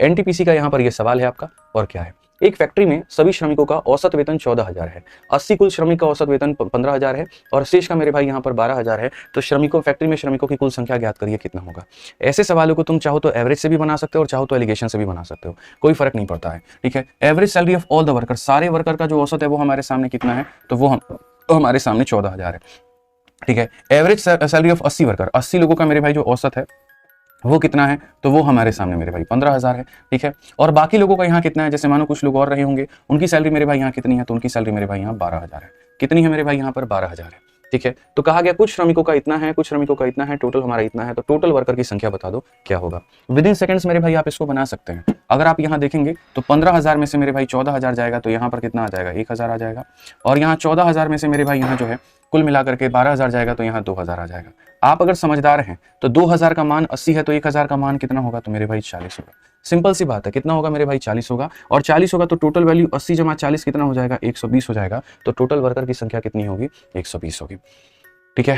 NTPC का यहाँ पर यह सवाल है आपका। और क्या है, एक फैक्ट्री में सभी श्रमिकों का औसत वेतन 14,000 है, 80 कुल श्रमिक का औसत वेतन 15,000 है और शेष का मेरे भाई यहाँ पर 12,000 है। तो श्रमिकों, फैक्ट्री में श्रमिकों की कुल संख्या ज्ञात करिए कितना होगा। ऐसे सवालों को तुम चाहो तो एवरेज से भी बना सकते हो और चाहो तो एलिगेशन से भी बना सकते हो, कोई फर्क नहीं पड़ता है, ठीक है। Average salary of all the worker, सारे वर्कर का जो औसत है वो हमारे सामने कितना है, तो वो हमारे सामने 14,000 है, ठीक है। एवरेज सैलरी ऑफ 80 वर्कर, 80 लोगों का मेरे भाई जो औसत है वो कितना है, तो वो हमारे सामने मेरे भाई 15,000 है, ठीक है। और बाकी लोगों का यहाँ कितना है, जैसे मानो कुछ लोग और रहे होंगे, उनकी सैलरी मेरे भाई यहाँ कितनी है, तो उनकी सैलरी मेरे भाई यहाँ 12,000 है। कितनी है मेरे भाई यहाँ पर, 12,000 है, ठीक है। तो कहा गया कुछ श्रमिकों का इतना है, कुछ श्रमिकों का इतना है, टोटल हमारा इतना है। तो टोटल वर्कर की संख्या बता दो क्या होगा। विद इन सेकंड्स मेरे भाई आप इसको बना सकते हैं। अगर आप यहाँ देखेंगे तो 15,000 में से मेरे भाई 14,000 जाएगा, तो यहाँ पर कितना आ जाएगा, 1,000 आ जाएगा। और यहाँ 14,000 में से मेरे भाई यहाँ जो है कुल मिलाकर के 12,000 जाएगा, तो यहाँ 2,000 आ जाएगा। आप अगर समझदार हैं तो 2,000 का मान 80 है, तो 1,000 का मान कितना होगा, तो मेरे भाई 40 होगा। सिंपल सी बात है, कितना होगा मेरे भाई, 40 होगा। और 40 होगा तो टोटल वैल्यू 80 जमा 40 कितना हो जाएगा, 120 हो जाएगा। तो टोटल वर्कर की संख्या कितनी होगी, 120 होगी।